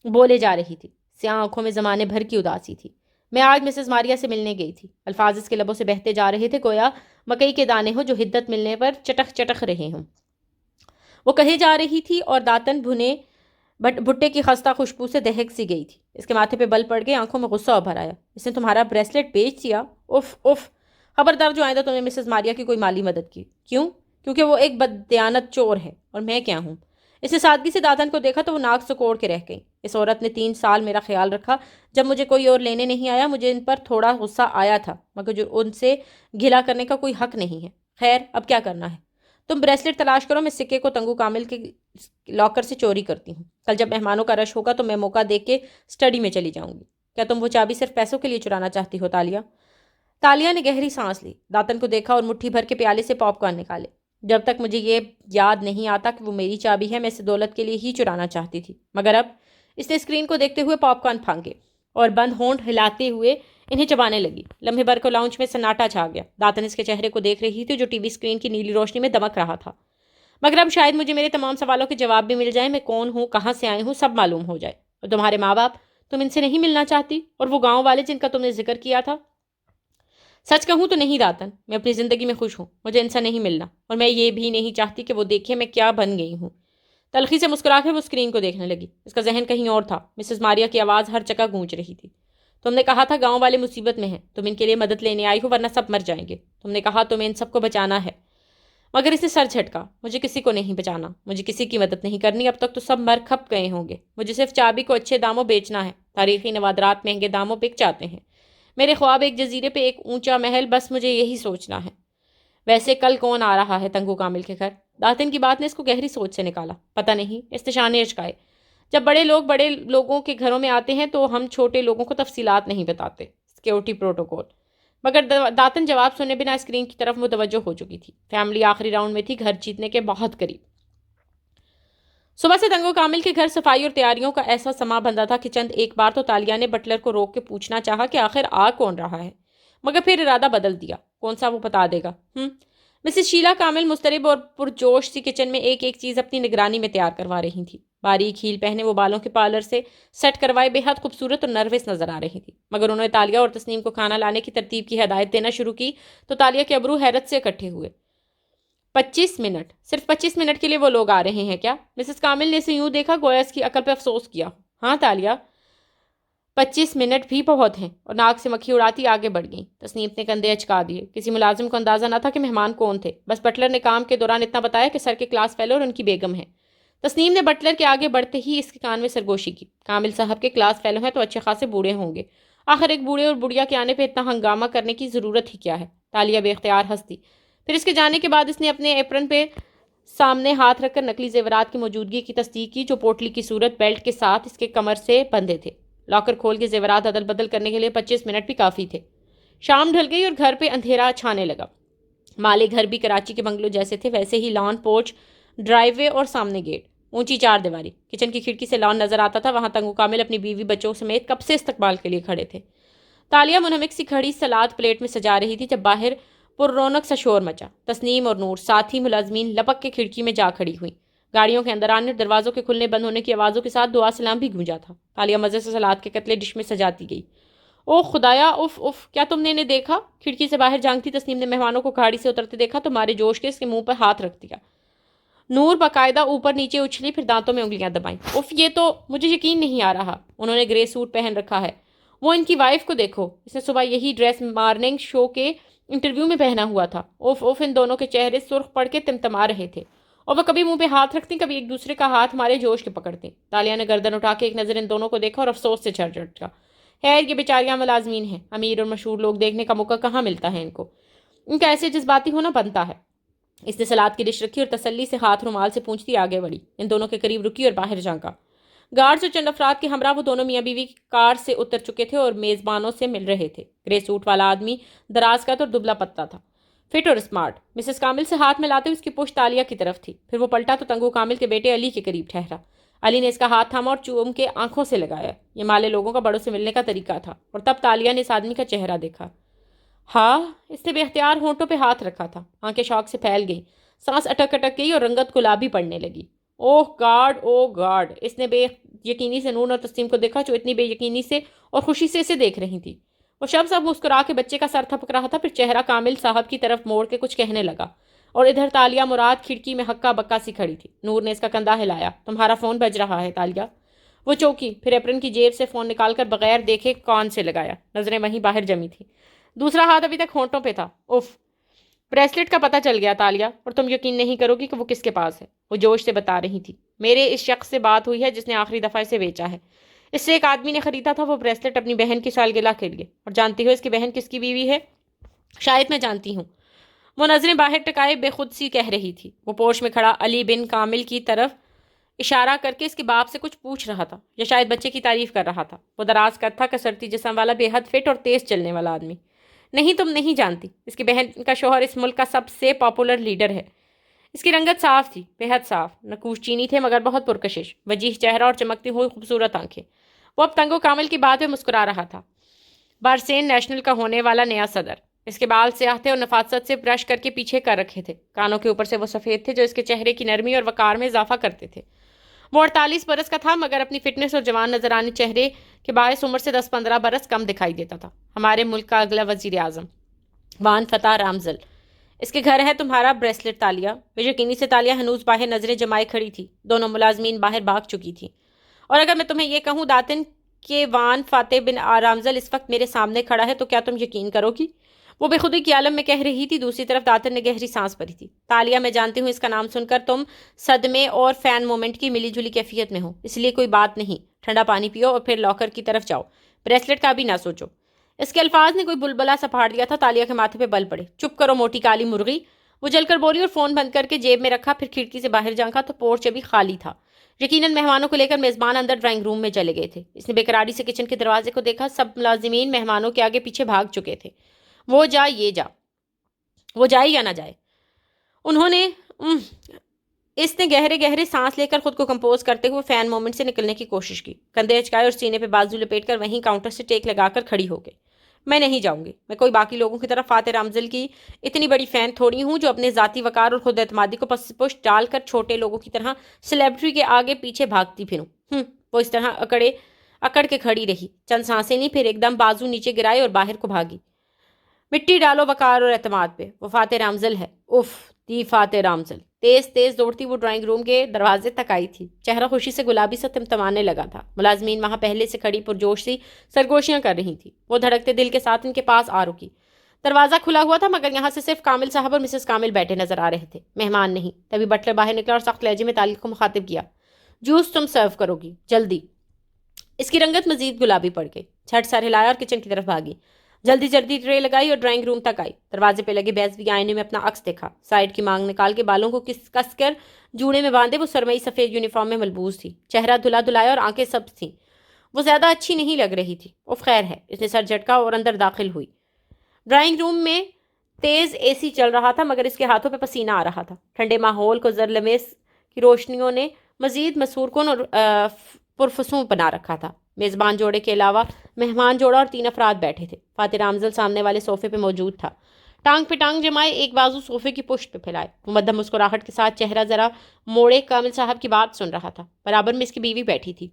بولے جا رہی تھی۔ سیاہ آنکھوں میں زمانے بھر کی اداسی تھی۔ میں آج مسز ماریا سے ملنے گئی تھی۔ الفاظ اس کے لبوں سے بہتے جا رہے تھے گویا مکئی کے دانے ہو جو حدت ملنے پر چٹک چٹک رہے ہوں۔ وہ کہے جا رہی تھی اور داتن بھنے بھٹے کی خستہ خوشبو سے دہک سی گئی تھی۔ اس کے ماتھے پہ بل پڑ گئے، آنکھوں میں غصہ ابھر آیا۔ اس نے تمہارا بریسلٹ بیچ دیا؟ If if! خبردار جو آئندہ تم نے مسز ماریا کی کوئی مالی مدد کی۔ کیوں؟ کیونکہ وہ ایک بددیانت چور ہے اور میں کیا ہوں؟ اس نے سادگی سے داتن کو دیکھا تو وہ ناک سکوڑ کے رہ گئی۔ اس عورت نے 3 سال میرا خیال رکھا، جب مجھے کوئی اور لینے نہیں آیا مجھے ان پر تھوڑا غصہ آیا تھا، مگر جو ان سے گھلا کرنے کا کوئی حق نہیں ہے۔ خیر اب کیا کرنا ہے؟ تم بریسلٹ تلاش کرو، میں سکے کو تنگو کامل کے لاکر سے چوری کرتی ہوں۔ کل جب مہمانوں کا رش ہوگا تو میں موقع دیکھ کے اسٹڈی میں چلی جاؤں گی۔ کیا تم وہ چابی صرف پیسوں کے لیے چرانا چاہتی ہو تالیہ؟ تالیہ نے گہری سانس لی، داتن کو دیکھا اور مٹھی بھر کے پیالے سے پاپ کارن نکالے۔ جب تک مجھے یہ یاد نہیں آتا کہ وہ میری چابی ہے میں اسے دولت کے لیے ہی چرانا چاہتی تھی، مگر اب اس نے اسکرین کو دیکھتے ہوئے پاپ کارن پھانکے اور بند ہونٹ ہلاتے ہوئے انہیں چبانے لگی۔ لمحے بھر کو لاؤنج میں سناٹا چھا گیا۔ داتن اس کے چہرے کو دیکھ رہی تھی جو ٹی وی اسکرین کی نیلی روشنی میں دمک رہا تھا۔ مگر اب شاید مجھے میرے تمام سوالوں کے جواب بھی مل جائیں، میں کون ہوں، کہاں سے آئی ہوں، سب معلوم ہو جائے۔ اور تمہارے ماں باپ، تم ان سے نہیں ملنا چاہتی؟ اور وہ گاؤں والے جن کا تم نے ذکر کیا تھا؟ سچ کہوں تو نہیں داتن، میں اپنی زندگی میں خوش ہوں، مجھے ان سے نہیں ملنا، اور میں یہ بھی نہیں چاہتی کہ وہ دیکھے میں کیا بن گئی ہوں۔ تلخی سے مسکرا کے وہ اسکرین کو دیکھنے لگی۔ اس کا ذہن کہیں اور تھا۔ مسز ماریا کی آواز ہر جگہ گونج رہی تھی۔ تم نے کہا تھا گاؤں والے مصیبت میں ہیں، تم ان کے لیے مدد لینے آئی ہو ورنہ سب مر جائیں گے۔ تم نے کہا تمہیں ان سب کو بچانا ہے، مگر اس نے سر جھٹکا۔ مجھے کسی کو نہیں بچانا، مجھے کسی کی مدد نہیں کرنی، اب تک تو سب مر کھپ گئے ہوں گے۔ مجھے صرف چابی کو اچھے داموں بیچنا ہے۔ تاریخی نوادرات مہنگے داموں بک جاتے ہیں۔ میرے خواب ایک جزیرے پہ ایک اونچا محل، بس مجھے یہی سوچنا ہے۔ ویسے کل کون آ رہا ہے تنگو کامل کے گھر؟ داتن کی بات نے اس کو گہری سوچ سے نکالا۔ پتہ نہیں، استشان نے اچکائے۔ جب بڑے لوگ بڑے لوگوں کے گھروں میں آتے ہیں تو ہم چھوٹے لوگوں کو تفصیلات نہیں بتاتے، سیکیورٹی پروٹوکول۔ مگر داتن جواب سنے بنا اسکرین کی طرف متوجہ ہو چکی تھی۔ فیملی آخری راؤنڈ میں تھی، گھر جیتنے کے بہت قریب۔ صبح سے تنگو کامل کے گھر صفائی اور تیاریوں کا ایسا سما بندھا تھا کہ چند ایک بار تو تالیہ نے بٹلر کو روک کے پوچھنا چاہا کہ آخر آ کون رہا ہے، مگر پھر ارادہ بدل دیا۔ کون سا وہ بتا دے گا۔ مسز شیلا کامل مضطرب اور پرجوش سی کچن میں ایک ایک چیز اپنی نگرانی میں تیار کروا رہی تھی۔ باریک ہیل پہنے وہ بالوں کے پارلر سے سیٹ کروائے بے حد خوبصورت اور نروس نظر آ رہی تھی، مگر انہوں نے تالیہ اور تسنیم کو کھانا لانے کی ترتیب کی ہدایت دینا شروع کی تو تالیہ کے ابرو حیرت سے اکٹھے ہوئے۔ 25 منٹ، صرف 25 منٹ کے لیے وہ لوگ آ رہے ہیں کیا؟ مسز کامل نے اسے یوں دیکھا گویا اس کی عقل پہ افسوس کیا۔ ہاں تالیہ، 25 منٹ بھی بہت ہیں، اور ناک سے مکھی اڑاتی آگے بڑھ گئیں۔ تسنیم نے کندھے اچکا دیے۔ کسی ملازم کو اندازہ نہ تھا کہ مہمان کون تھے، بس بٹلر نے کام کے دوران اتنا بتایا کہ سر کے کلاس فیلو اور ان کی بیگم ہیں۔ تسنیم نے بٹلر کے آگے بڑھتے ہی اس کے کان میں سرگوشی کی۔ کامل صاحب کے کلاس فیلو ہیں تو اچھے خاصے بوڑھے ہوں گے، آخر ایک بوڑھے اور بڑھیا کے آنے پہ اتنا ہنگامہ کرنے کی ضرورت ہی کیا ہے؟ تالیہ بے اختیار ہنس دی. پھر اس کے جانے کے بعد اس نے اپنے ایپرن پہ سامنے ہاتھ رکھ کر نقلی زیورات کی موجودگی کی تصدیق کی جو پوٹلی کی صورت بیلٹ کے ساتھ اس کے کمر سے بندھے تھے. لاکر کھول کے زیورات عدل بدل کرنے کے لیے 25 منٹ بھی کافی تھے. شام ڈھل گئی اور گھر پہ اندھیرا چھانے لگا. مالے گھر بھی کراچی کے بنگلو جیسے تھے ویسے ہی لان، پورچ، ڈرائیو وے اور سامنے گیٹ. اونچی 4 دیواری. کچن کی کھڑکی سے لان نظر آتا تھا. وہاں تنگو کامل اپنی بیوی بچوں سمیت کب سے استقبال کے لیے کھڑے تھے. تالیہ منہمک سی کھڑی سلاد پلیٹ میں سجا رہی تھی جب باہر پر رونق سا شور مچا. تسنیم اور نور ساتھی ملازمین لپک کے کھڑکی میں جا کھڑی ہوئی. گاڑیوں کے اندر آنے اور دروازوں کے کھلنے بند ہونے کی آوازوں کے ساتھ دعا سلام بھی گونجا تھا. تالیہ مزے سے سلاد کے قتلے ڈش میں سجاتی گئی. اوہ خدایا، اف اف، کیا تم نے انہیں دیکھا؟ کھڑکی سے باہر جھانکتی تسنیم نے مہمانوں کو گاڑی سے اترتے دیکھا تو مارے جوش کے اس کے منہ پر ہاتھ رکھ دیا. نور باقاعدہ اوپر نیچے اچھلی پھر دانتوں میں انگلیاں دبائیں. اف، یہ تو مجھے یقین نہیں آ رہا. انہوں نے گرے سوٹ پہن رکھا ہے. وہ ان کی وائف کو دیکھو، اس نے صبح یہی ڈریس مارننگ شو کے انٹرویو میں پہنا ہوا تھا. اوف اوف، ان دونوں کے چہرے سرخ پڑ کے تمتما رہے تھے اور وہ کبھی منہ پہ ہاتھ رکھتی کبھی ایک دوسرے کا ہاتھ مارے جوش کے پکڑتے. تالیہ نے گردن اٹھا کے ایک نظر ان دونوں کو دیکھا اور افسوس سے جھٹکا. خیر، یہ بیچاریاں ملازمین ہیں. امیر اور مشہور لوگ دیکھنے کا موقع کہاں ملتا ہے ان کو. ان کا ایسے جذباتی ہونا بنتا ہے. اس نے سلاد کی ڈش رکھی اور تسلی سے ہاتھ رومال سے پونچھتی آگے بڑھی. ان دونوں کے قریب رکی اور باہر جھانکا. گارڈز اور چند افراد کے ہمراہ وہ دونوں میاں بیوی کار سے اتر چکے تھے اور میزبانوں سے مل رہے تھے. گرے سوٹ والا آدمی دراز قد اور دبلا پتلا تھا، فٹ اور اسمارٹ. مسز کامل سے ہاتھ ملاتے ہوئے اس کی پشت تالیہ کی طرف تھی. پھر وہ پلٹا تو تنگو کامل کے بیٹے علی کے قریب ٹھہرا. علی نے اس کا ہاتھ تھاما اور چوم کے آنکھوں سے لگایا. یہ مالے لوگوں کا بڑوں سے ملنے کا طریقہ تھا. اور تب تالیہ نے اس آدمی کا چہرہ دیکھا. ہاں، اس نے بے اختیار ہونٹوں پہ ہاتھ رکھا تھا. آنکھیں شوق سے پھیل گئی، سانس اٹک اٹک گئی اور رنگت گلابی پڑنے لگی. اوہ گاڈ، اوہ گاڈ. اس نے بے یقینی سے نون اور تسلیم کو دیکھا جو اتنی بے یقینی سے اور خوشی سے اسے دیکھ رہی تھی. وہ شخص اب مسکرا کے بچے کا سر تھپک رہا تھا. پھر چہرہ کامل صاحب کی طرف موڑ کے کچھ کہنے لگا اور ادھر تالیہ مراد کھڑکی میں ہکا بکا سی کھڑی تھی. نور نے اس کا کندھا ہلایا. تمہارا فون بج رہا ہے تالیہ. وہ چوکی، پھر اپرن کی جیب سے فون نکال کر بغیر دیکھے کان سے لگایا. نظریں وہیں باہر جمی تھی. دوسرا ہاتھ ابھی تک ہونٹوں پہ تھا. اف، بریسلٹ کا پتہ چل گیا تالیہ، اور تم یقین نہیں کرو گی کہ وہ کس کے پاس ہے. وہ جوش سے بتا رہی تھی. میرے اس شخص سے بات ہوئی ہے جس نے آخری دفعہ اسے بیچا ہے. اس سے ایک آدمی نے خریدا تھا وہ بریسلٹ اپنی بہن کی سالگرہ کے لیے. اور جانتی ہو اس کی بہن کس کی بیوی ہے؟ شاید میں جانتی ہوں. وہ نظریں باہر ٹکائے بے خود سی کہہ رہی تھی. وہ پورچ میں کھڑا علی بن کامل کی طرف اشارہ کر کے اس کے باپ سے کچھ پوچھ رہا تھا یا شاید بچے کی تعریف کر رہا تھا. وہ دراز قد تھا، کسرتی جسم والا، بے حد فٹ اور تیز چلنے والا آدمی. نہیں، تم نہیں جانتی. اس کی بہن کا شوہر اس ملک کا سب سے پاپولر لیڈر ہے. اس کی رنگت صاف تھی، بے حد صاف. نقوش چینی تھے مگر بہت پرکشش، وجیح چہرہ اور چمکتی ہوئی خوبصورت آنکھیں. وہ اب تنگو کامل کی بات پہ مسکرا رہا تھا. بارسین نیشنل کا ہونے والا نیا صدر. اس کے بال سیاہ تھے اور نفاست سے برش کر کے پیچھے کر رکھے تھے. کانوں کے اوپر سے وہ سفید تھے جو اس کے چہرے کی نرمی اور وقار میں اضافہ کرتے تھے. وہ 48 برس کا تھا مگر اپنی فٹنس اور جوان نظر آنے چہرے کے باعث عمر سے 10-15 برس کم دکھائی دیتا تھا. ہمارے ملک کا اگلا وزیر اعظم وان فتح رامزل. اس کے گھر ہے تمہارا بریسلٹ تالیہ. بے یقینی سے تالیہ ہنوز باہر نظریں جمائے کھڑی تھی. دونوں ملازمین باہر بھاگ چکی تھی. اور اگر میں تمہیں یہ کہوں داتن کہ وان فاتح بن رامزل اس وقت میرے سامنے کھڑا ہے تو کیا تم یقین کرو گی؟ وہ بے خودی کی عالم میں کہہ رہی تھی. دوسری طرف داتن نے گہری سانس بھری تھی. تالیہ، میں جانتی ہوں اس کا نام سن کر تم صدمے اور فین مومنٹ کی ملی جلی کیفیت میں ہو، اس لیے کوئی بات نہیں. ٹھنڈا پانی پیو اور پھر لاکر کی طرف جاؤ. بریسلٹ کا بھی نہ سوچو. اس کے الفاظ نے کوئی بلبلا سا پھاڑ دیا تھا. تالیہ کے ماتھے پہ بل پڑے. چپ کرو موٹی کالی مرغی. وہ جل کر بولی اور فون بند کر کے جیب میں رکھا. پھر کھڑکی سے باہر جھانکا تو پورچ ابھی خالی تھا. یقیناً مہمانوں کو لے کر میزبان اندر ڈرائنگ روم میں چلے گئے تھے. اس نے بے قراری سے کچن کے دروازے کو دیکھا. سب ملازمین مہمانوں کے آگے پیچھے بھاگ چکے تھے. وہ جا، یہ جا. وہ جائے یا نہ جائے. انہوں نے اس نے گہرے گہرے سانس لے کر خود کو کمپوز کرتے ہوئے فین مومنٹ سے نکلنے کی کوشش کی. کندھے اچکائے اور سینے پہ بازو لپیٹ کر وہیں کاؤنٹر سے ٹیک لگا کر کھڑی ہو گئی. میں نہیں جاؤں گی. میں کوئی باقی لوگوں کی طرف فاتح رامزل کی اتنی بڑی فین تھوڑی ہوں جو اپنے ذاتی وقار اور خود اعتمادی کو پس پشت ڈال کر چھوٹے لوگوں کی طرح سیلیبریٹی کے آگے پیچھے بھاگتی پھروں. وہ اس طرح اکڑ کے کھڑی رہی. چند سانسیں لی، پھر ایک دم بازو نیچے گرائے اور باہر کو بھاگی. مٹی ڈالو وقار اور اعتماد پہ. وہ فاتح رامزل ہے. اف، دی فاتح رامزل. تیز تیز دوڑتی وہ ڈرائنگ روم کے دروازے تک آئی تھی. چہرہ خوشی سے گلابی سا تمتمانے لگا تھا. ملازمین وہاں پہلے سے کھڑی پرجوش سی سرگوشیاں کر رہی تھی. وہ دھڑکتے دل کے ساتھ ان کے پاس آ رکی. دروازہ کھلا ہوا تھا مگر یہاں سے صرف کامل صاحب اور مسز کامل بیٹھے نظر آ رہے تھے، مہمان نہیں. تبھی بٹلر باہر نکلا اور سخت لہجے میں تالیہ کو مخاطب کیا. جوس تم سرو کرو گی جلدی. اس کی رنگت مزید گلابی پڑ گئی. جھٹ سر ہلایا اور کچن کی طرف بھاگی. جلدی جلدی ٹرے لگائی اور ڈرائنگ روم تک آئی. دروازے پہ لگے بیضوی آئینے میں اپنا عکس دیکھا. سائڈ کی مانگ نکال کے بالوں کو کس کر جوڑے میں باندھے وہ سرمئی سفید یونیفارم میں ملبوس تھی. چہرہ دھلا دھلایا اور آنکھیں سبز تھیں. وہ زیادہ اچھی نہیں لگ رہی تھی. اف خیر ہے. اس نے سر جھٹکا اور اندر داخل ہوئی. ڈرائنگ روم میں تیز اے سی چل رہا تھا مگر اس کے ہاتھوں پہ پسینہ آ رہا تھا. ٹھنڈے ماحول کو زرلمیس کی روشنیوں نے مزید مسحور کن اور پرفسوں بنا رکھا تھا. میزبان جوڑے کے علاوہ مہمان جوڑا اور 3 افراد بیٹھے تھے. فاتح رامزل سامنے والے صوفے پہ موجود تھا. ٹانگ پہ ٹانگ جمائے ایک بازو صوفے کی پشت پہ پھیلائے. وہ مدھم مسکراہٹ کے ساتھ چہرہ ذرا موڑے کامل صاحب کی بات سن رہا تھا. برابر میں اس کی بیوی بیٹھی تھی.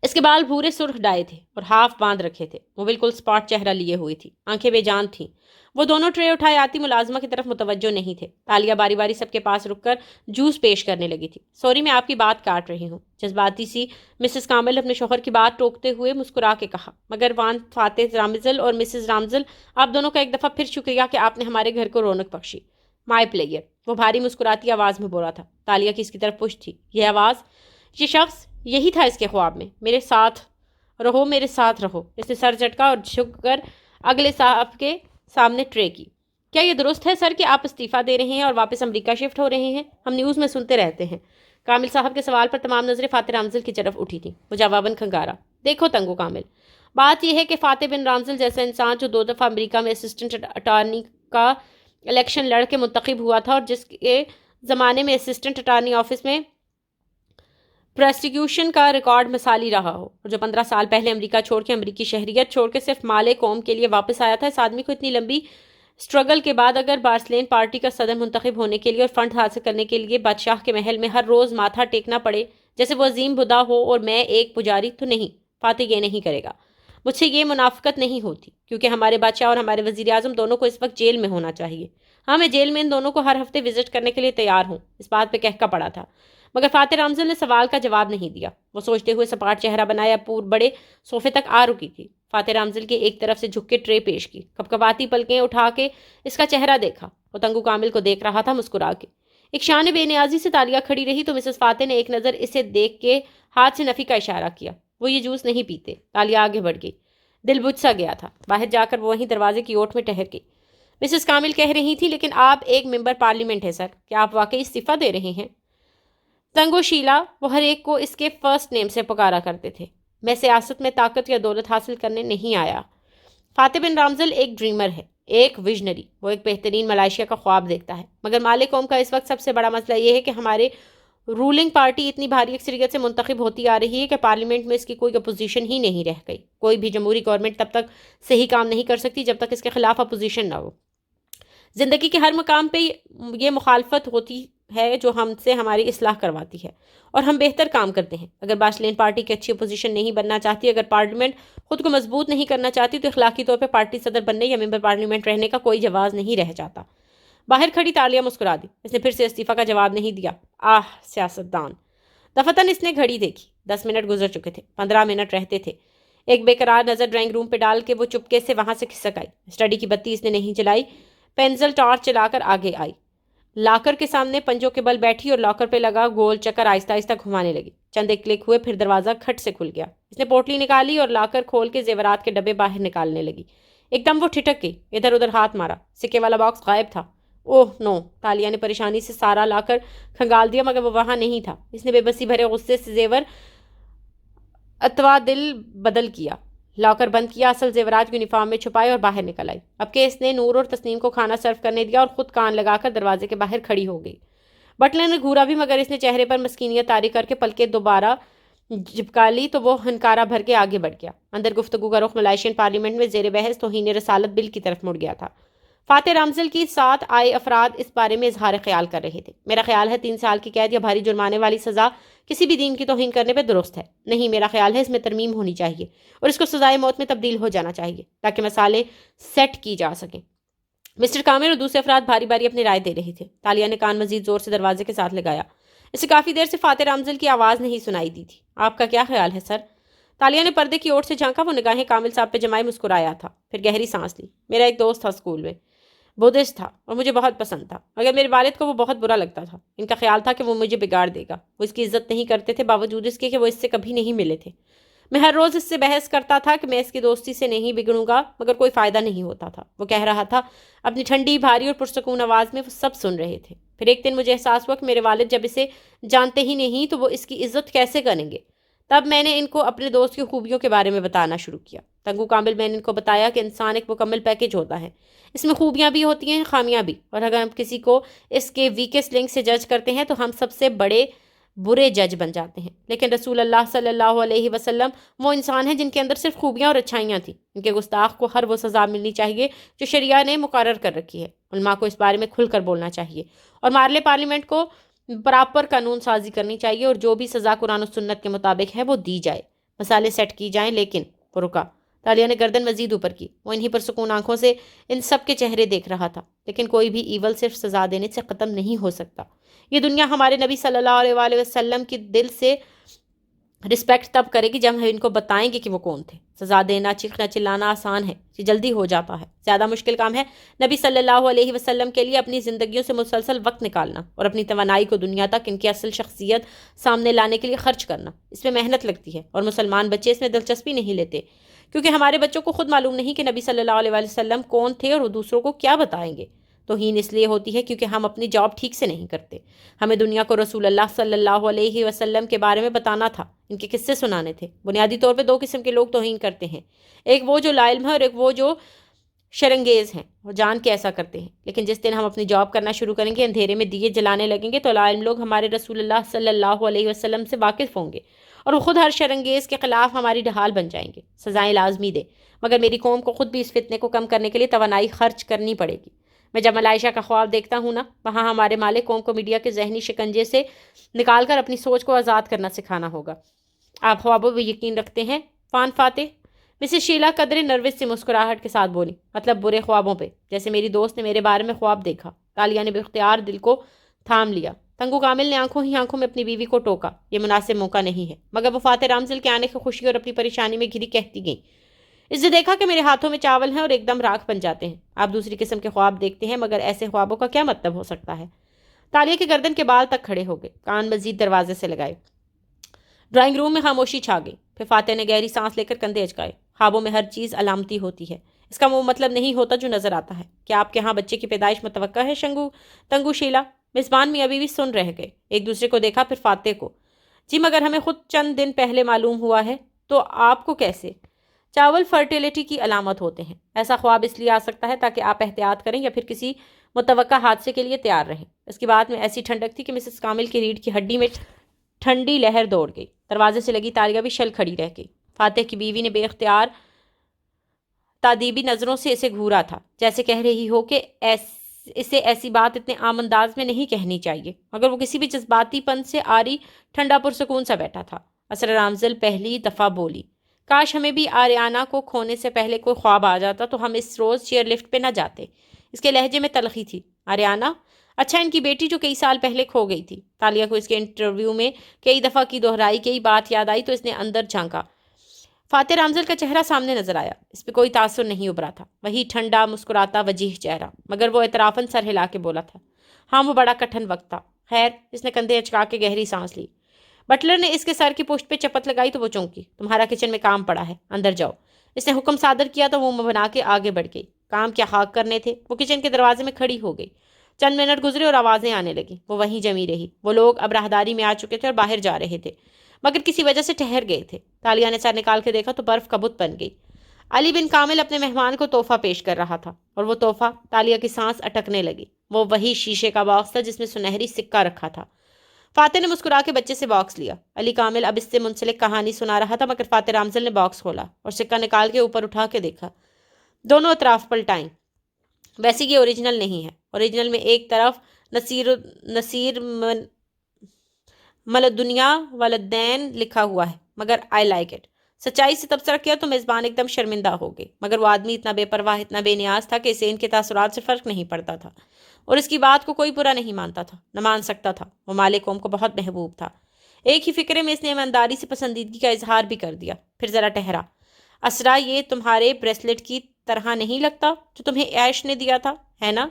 اس کے بال بھورے سرخ ڈائے تھے اور ہاف باندھ رکھے تھے. وہ بالکل سپاٹ چہرہ لیے ہوئی تھی. آنکھیں بے جان تھیں. وہ دونوں ٹرے اٹھائے آتی ملازمہ کی طرف متوجہ نہیں تھے. تالیہ باری باری سب کے پاس رک کر جوس پیش کرنے لگی تھی. سوری میں آپ کی بات کاٹ رہی ہوں. جذباتی سی مسز کامل اپنے شوہر کی بات ٹوکتے ہوئے مسکرا کے کہا. مگر وان فاتح رامزل اور مسز رامزل آپ دونوں کا ایک دفعہ پھر شکریہ کہ آپ نے ہمارے گھر کو رونق بخشی. مائی پلیئر. وہ بھاری مسکراتی آواز میں بولا تھا. تالیہ کی اس کی طرف پشت تھی. یہ آواز, یہ شخص, یہی تھا اس کے خواب میں. میرے ساتھ رہو, میرے ساتھ رہو. اس نے سر جھٹکا اور جھک کر اگلے صاحب کے سامنے ٹرے کی. کیا یہ درست ہے سر کہ آپ استعفیٰ دے رہے ہیں اور واپس امریکہ شفٹ ہو رہے ہیں؟ ہم نیوز میں سنتے رہتے ہیں. کامل صاحب کے سوال پر تمام نظریں فاتح رامزل کی طرف اٹھی تھیں. وہ جواباً کھنگارا. دیکھو تنگو کامل, بات یہ ہے کہ فاتح بن رامزل جیسا انسان جو 2 دفعہ امریکہ میں اسسٹنٹ اٹارنی کا الیکشن لڑ کے منتخب ہوا تھا اور جس کے زمانے میں اسسٹنٹ اٹارنی آفس میں پروسیکیوشن کا ریکارڈ مثالی رہا ہو, اور جو 15 سال پہلے امریکہ چھوڑ کے, امریکی شہریت چھوڑ کے صرف مال قوم کے لیے واپس آیا تھا, اس آدمی کو اتنی لمبی اسٹرگل کے بعد اگر بارسلین پارٹی کا صدر منتخب ہونے کے لیے اور فنڈ حاصل کرنے کے لیے بادشاہ کے محل میں ہر روز ماتھا ٹیکنا پڑے جیسے وہ عظیم بدا ہو اور میں ایک پجاری, تو نہیں, فاتح یہ نہیں کرے گا. مجھ سے یہ منافقت نہیں ہوتی کیونکہ ہمارے بادشاہ اور ہمارے وزیر اعظم دونوں کو اس وقت جیل میں ہونا چاہیے. ہاں, میں جیل میں ان دونوں کو ہر ہفتے وزٹ کرنے کے لیے تیار ہوں. اس بات پہ کہکا پڑا تھا مگر فاتح رامزل نے سوال کا جواب نہیں دیا. وہ سوچتے ہوئے سپاٹ چہرہ بنایا پور بڑے صوفے تک آ رکی تھی. فاتح رامزل کی ایک طرف سے جھک کے ٹرے پیش کی. کپکپاتی پلکیں اٹھا کے اس کا چہرہ دیکھا. وہ تنگو کامل کو دیکھ رہا تھا مسکرا کے. ایک شان بے نیازی سے تالیہ کھڑی رہی تو مسز فاتح نے ایک نظر اسے دیکھ کے ہاتھ سے نفی کا اشارہ کیا. وہ یہ جوس نہیں پیتے. تالیہ آگے بڑھ گئی. دل بجھ سا گیا تھا. باہر جا کر وہ وہیں دروازے کی اوٹ میں ٹہر گئی. مسز کامل کہہ رہی تھی لیکن آپ ایک ممبر پارلیمنٹ ہے سر, کیا آپ واقعی استعفیٰ دے رہے ہیں؟ تنگو شیلا, وہ ہر ایک کو اس کے فرسٹ نیم سے پکارا کرتے تھے. میں سیاست میں طاقت یا دولت حاصل کرنے نہیں آیا. فاتح بن رامزل ایک ڈریمر ہے, ایک ویژنری. وہ ایک بہترین ملائیشیا کا خواب دیکھتا ہے. مگر مال قوم کا اس وقت سب سے بڑا مسئلہ یہ ہے کہ ہمارے رولنگ پارٹی اتنی بھاری اکثریت سے منتخب ہوتی آ رہی ہے کہ پارلیمنٹ میں اس کی کوئی اپوزیشن ہی نہیں رہ گئی. کوئی بھی جمہوری گورنمنٹ تب تک صحیح کام نہیں کر سکتی جب تک اس کے خلاف اپوزیشن نہ ہو. زندگی کے ہر مقام پہ یہ مخالفت ہوتی ہے جو ہم سے ہماری اصلاح کرواتی ہے اور ہم بہتر کام کرتے ہیں. اگر بارسلین پارٹی کی اچھی اپوزیشن نہیں بننا چاہتی, اگر پارلیمنٹ خود کو مضبوط نہیں کرنا چاہتی, تو اخلاقی طور پہ پارٹی صدر بننے یا ممبر پارلیمنٹ رہنے کا کوئی جواز نہیں رہ جاتا. باہر کھڑی تالیہ مسکرا دی. اس نے پھر سے استعفیٰ کا جواب نہیں دیا. سیاست دان. دفتن اس نے گھڑی دیکھی. 10 منٹ گزر چکے تھے. 15 منٹ رہتے تھے. ایک بے قرار نظر ڈرائنگ روم پہ ڈال کے وہ چپکے سے وہاں سے کھسک آئی. اسٹڈی کی بتی اس نے نہیں جلائی. پینسل ٹارچ چلا کر آگے آئی. لاکر کے سامنے پنجوں کے بل بیٹھی اور لاکر پہ لگا گول چکر آہستہ آہستہ گھمانے لگی. چند ایک کلک ہوئے, پھر دروازہ کھٹ سے کھل گیا. اس نے پوٹلی نکالی اور لاکر کھول کے زیورات کے ڈبے باہر نکالنے لگی. ایک دم وہ ٹھٹک گئی. ادھر ادھر ہاتھ مارا. سکے والا باکس غائب تھا. اوہ نو. تالیہ نے پریشانی سے سارا لاکر کھنگال دیا مگر وہ وہاں نہیں تھا. اس نے بے بسی بھرے غصے سے زیور اتوا دل بدل کیا. لاکر بند کیا, اصل زیورات یونیفارم میں چھپائے اور باہر نکل آئی. اب کہ اس نے نور اور تسنیم کو کھانا سرو کرنے دیا اور خود کان لگا کر دروازے کے باہر کھڑی ہو گئی. بٹلر نے گھورا بھی مگر اس نے چہرے پر مسکینیت طاری کر کے پلکیں دوبارہ جھپکا لی تو وہ ہنکارا بھر کے آگے بڑھ گیا. اندر گفتگو کا رخ ملائیشین پارلیمنٹ میں زیر بحث توہین رسالت بل کی طرف مڑ گیا تھا. فاتح رامزل کی ساتھ آئے افراد اس بارے میں اظہار خیال کر رہے تھے. میرا خیال ہے 3 سال کی قید یا بھاری جرمانے والی سزا کسی بھی دین کی توہین کرنے پہ درست ہے. نہیں, میرا خیال ہے اس میں ترمیم ہونی چاہیے اور اس کو سزائے موت میں تبدیل ہو جانا چاہیے تاکہ مسالے سیٹ کی جا سکیں. مسٹر کامر اور دوسرے افراد باری باری اپنی رائے دے رہے تھے. تالیہ نے کان مزید زور سے دروازے کے ساتھ لگایا. اسے کافی دیر سے فاتح رامزل کی آواز نہیں سنائی دی تھی. آپ کا کیا خیال ہے سر؟ تالیہ نے پردے کی اوٹ سے جھانکا. وہ نگاہیں کامل صاحب پہ جمائے مسکرایا تھا. پھر گہری سانس لی. میرا ایک دوست تھا اسکول میں, بدھسٹ تھا اور مجھے بہت پسند تھا, مگر میرے والد کو وہ بہت برا لگتا تھا. ان کا خیال تھا کہ وہ مجھے بگاڑ دے گا. وہ اس کی عزت نہیں کرتے تھے باوجود اس کے کہ وہ اس سے کبھی نہیں ملے تھے. میں ہر روز اس سے بحث کرتا تھا کہ میں اس کی دوستی سے نہیں بگڑوں گا، مگر کوئی فائدہ نہیں ہوتا تھا۔ وہ کہہ رہا تھا اپنی ٹھنڈی بھاری اور پرسکون آواز میں، وہ سب سن رہے تھے۔ پھر ایک دن مجھے احساس ہوا کہ میرے والد جب اسے جانتے ہی نہیں تو وہ اس کی عزت کیسے کریں گے۔ تب میں نے ان کو اپنے دوست کی خوبیوں کے بارے میں بتانا شروع کیا۔ تنگو کامل میں نے ان کو بتایا کہ انسان ایک مکمل پیکج ہوتا ہے، اس میں خوبیاں بھی ہوتی ہیں، خامیاں بھی، اور اگر ہم کسی کو اس کے ویکسٹ لنک سے جج کرتے ہیں تو ہم سب سے بڑے برے جج بن جاتے ہیں۔ لیکن رسول اللہ صلی اللہ علیہ وسلم وہ انسان ہیں جن کے اندر صرف خوبیاں اور اچھائیاں تھیں۔ ان کے گستاخ کو ہر وہ سزا ملنی چاہیے جو شریعہ نے مقرر کر رکھی ہے۔ علماء کو اس بارے میں کھل کر بولنا چاہیے، اور مارلے پارلیمنٹ کو پراپر قانون سازی کرنی چاہیے، اور جو بھی سزا قرآن و سنت کے مطابق ہے وہ دی جائے، مسالے سیٹ کی جائیں۔ لیکن وہ رکا۔ تالیہ نے گردن مزید اوپر کی۔ وہ انہی پر سکون آنکھوں سے ان سب کے چہرے دیکھ رہا تھا۔ لیکن کوئی بھی ایول صرف سزا دینے سے ختم نہیں ہو سکتا۔ یہ دنیا ہمارے نبی صلی اللہ علیہ وآلہ وسلم کی دل سے رسپیکٹ تب کرے گی جب ہم ان کو بتائیں گے کہ وہ کون تھے۔ سزا دینا، چیخنا چلانا آسان ہے، یہ جلدی ہو جاتا ہے۔ زیادہ مشکل کام ہے نبی صلی اللہ علیہ وسلم کے لیے اپنی زندگیوں سے مسلسل وقت نکالنا اور اپنی توانائی کو دنیا تک ان کی اصل شخصیت سامنے لانے کے لیے خرچ کرنا۔ اس میں محنت لگتی ہے، اور مسلمان بچے اس میں دلچسپی نہیں لیتے، کیونکہ ہمارے بچوں کو خود معلوم نہیں کہ نبی صلی اللہ علیہ وسلم کون تھے اور وہ دوسروں کو کیا بتائیں گے۔ توہین اس لیے ہوتی ہے کیونکہ ہم اپنی جاب ٹھیک سے نہیں کرتے۔ ہمیں دنیا کو رسول اللہ صلی اللہ علیہ وسلم کے بارے میں بتانا تھا، ان کے قصے سنانے تھے۔ بنیادی طور پہ دو قسم کے لوگ توہین کرتے ہیں، ایک وہ جو لا علم ہے اور ایک وہ جو شرنگیز ہیں اور جان کے ایسا کرتے ہیں۔ لیکن جس دن ہم اپنی جاب کرنا شروع کریں گے، اندھیرے میں دیے جلانے لگیں گے، تو لا علم لوگ ہمارے رسول اللہ صلی اللہ علیہ وسلم سے واقف ہوں گے، اور وہ خود ہر شرنگیز کے خلاف ہماری ڈھال بن جائیں گے۔ سزائیں لازمی دے، مگر میری قوم کو خود بھی اس فتنے کو کم کرنے کے لیے توانائی خرچ کرنی پڑے گی۔ میں جب ملائشہ کا خواب دیکھتا ہوں نا، وہاں ہمارے مالک قوم کو میڈیا کے ذہنی شکنجے سے نکال کر اپنی سوچ کو آزاد کرنا سکھانا ہوگا۔ آپ خوابوں پہ یقین رکھتے ہیں فان فاتح؟ مسز شیلا قدرے نروس سے مسکراہٹ کے ساتھ بولی۔ مطلب برے خوابوں پہ، جیسے میری دوست نے میرے بارے میں خواب دیکھا۔ تالیہ نے بے اختیار دل کو تھام لیا۔ تنگو کامل نے آنکھوں ہی آنکھوں میں اپنی بیوی کو ٹوکا۔ یہ مناسب موقع نہیں ہے، مگر وہ فاتح رامزل کے آنے کی خوشی اور اپنی پریشانی میں گھری کہتی گئی، اس نے دیکھا کہ میرے ہاتھوں میں چاول ہیں اور ایک دم راکھ بن جاتے ہیں۔ آپ دوسری قسم کے خواب دیکھتے ہیں، مگر ایسے خوابوں کا کیا مطلب ہو سکتا ہے؟ تالیہ کے گردن کے بال تک کھڑے ہو گئے، کان مزید دروازے سے لگائے۔ ڈرائنگ روم میں خاموشی چھا گئی۔ پھر فاتح نے گہری سانس لے کر کندھے اچکائے۔ خوابوں میں ہر چیز علامتی ہوتی ہے، اس کا وہ مطلب نہیں ہوتا جو نظر آتا ہے۔ کیا آپ کے ہاں بچے کی پیدائش متوقع ہے تنگو شیلا؟ میزبان میاں بیوی سن رہ گئے، ایک دوسرے کو دیکھا، پھر فاتح کو۔ جی مگر ہمیں خود چند دن پہلے معلوم ہوا ہے، تو آپ کو کیسے؟ چاول فرٹیلیٹی کی علامت ہوتے ہیں۔ ایسا خواب اس لیے آ سکتا ہے تاکہ آپ احتیاط کریں یا پھر کسی متوقع حادثے کے لیے تیار رہیں۔ اس کی بات میں ایسی ٹھنڈک تھی کہ مسز کامل کی ریڑھ کی ہڈی میں ٹھنڈی لہر دوڑ گئی۔ دروازے سے لگی تالیہ بھی شل کھڑی رہ گئی۔ فاتح کی بیوی نے بے اختیار تادیبی نظروں سے اسے گھورا تھا، جیسے کہہ رہی ہو کہ اسے ایسی بات اتنے عام انداز میں نہیں کہنی چاہیے، مگر وہ کسی بھی جذباتی پن سے آری ٹھنڈا پرسکون سا بیٹھا تھا۔ اسرا رامزل پہلی دفعہ بولی، کاش ہمیں بھی آریانہ کو کھونے سے پہلے کوئی خواب آ جاتا تو ہم اس روز چیئر لفٹ پہ نہ جاتے۔ اس کے لہجے میں تلخی تھی۔ آریانہ؟ اچھا، ان کی بیٹی جو کئی سال پہلے کھو گئی تھی۔ تالیہ کو اس کے انٹرویو میں کئی دفعہ کی دہرائی کئی بات یاد آئی تو اس نے اندر جھانکا۔ فاتح رامزل کا چہرہ سامنے نظر آیا، اس پہ کوئی تاثر نہیں ابھرا تھا، وہی ٹھنڈا مسکراتا وجیح چہرہ، مگر وہ اعترافاً سر ہلا کے بولا تھا، ہاں وہ بڑا کٹھن وقت تھا۔ خیر، اس نے کندھے اچکا کے گہری سانس لی۔ بٹلر نے اس کے سر کی پشت پہ چپت لگائی تو وہ چونکی۔ تمہارا کچن میں کام پڑا ہے، اندر جاؤ۔ اس نے حکم صادر کیا تو وہ منہ بنا کے آگے بڑھ گئی۔ کام کیا خاک کرنے تھے؟ وہ کچن کے دروازے میں کھڑی ہو گئی۔ چند منٹ گزرے اور آوازیں آنے لگیں، وہ وہیں جمی رہی۔ وہ لوگ اب راہداری میں آ چکے تھے اور باہر جا رہے تھے، مگر کسی وجہ سے ٹھہر گئے تھے۔ تالیہ نے سر نکال کے دیکھا تو برف کا بت بن گئی۔ علی بن کامل اپنے مہمان کو تحفہ پیش کر رہا تھا، اور وہ تحفہ، تالیہ کی سانس اٹکنے لگی، وہ وہی شیشے کا باکس تھا جس میں سنہری سکہ رکھا تھا۔ فاتح نے مسکرا کے بچے سے باکس لیا۔ علی کامل اب اس سے منسلک کہانی سنا رہا تھا، مگر فاتح رامزل نے باکس کھولا اور سکہ نکال کے اوپر اٹھا کے دیکھا۔ دونوں اطراف پلٹائیں۔ ویسے یہ اوریجنل نہیں ہے۔ اوریجنل میں ایک طرف نصیر مل دنیا والدین لکھا ہوا ہے، مگر آئی لائک اٹ۔ سچائی سے تبصرہ کیا تو میزبان ایک دم شرمندہ ہو گئے، مگر وہ آدمی اتنا بے پرواہ، اتنا بے نیاز تھا کہ اسے ان کے تاثرات سے فرق نہیں پڑتا تھا، اور اس کی بات کو کوئی برا نہیں مانتا تھا، نہ مان سکتا تھا۔ وہ مالک قوم کو بہت محبوب تھا۔ ایک ہی فکرے میں اس نے ایمانداری سے پسندیدگی کا اظہار بھی کر دیا۔ پھر ذرا ٹہرا، اسرا یہ تمہارے بریسلٹ کی طرح نہیں لگتا جو تمہیں ایش نے دیا تھا، ہے نا؟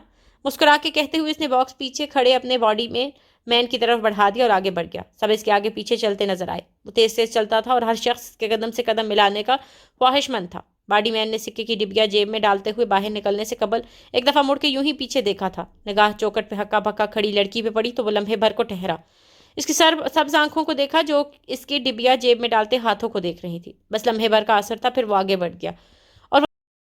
مسکرا کے کہتے ہوئے اس نے باکس پیچھے کھڑے اپنے باڈی میں مین کی طرف بڑھا دیا اور آگے بڑھ گیا۔ سب اس کے آگے پیچھے چلتے نظر آئے۔ وہ تیز تیز چلتا تھا اور ہر شخص کے قدم سے قدم ملانے کا خواہش مند تھا۔ باڈی مین نے سکے کی ڈبیا جیب میں ڈالتے ہوئے باہر نکلنے سے قبل ایک دفعہ مڑ کے یوں ہی پیچھے دیکھا تھا۔ نگاہ چوکٹ پہ ہکا بکا کھڑی لڑکی پہ پڑی تو وہ لمحے بھر کو ٹھہرا۔ اس کی سبز آنکھوں کو دیکھا جو اس کی ڈبیا جیب میں ڈالتے ہاتھوں کو دیکھ رہی تھی۔ بس لمحے بھر کا اثر تھا، پھر وہ آگے بڑھ گیا۔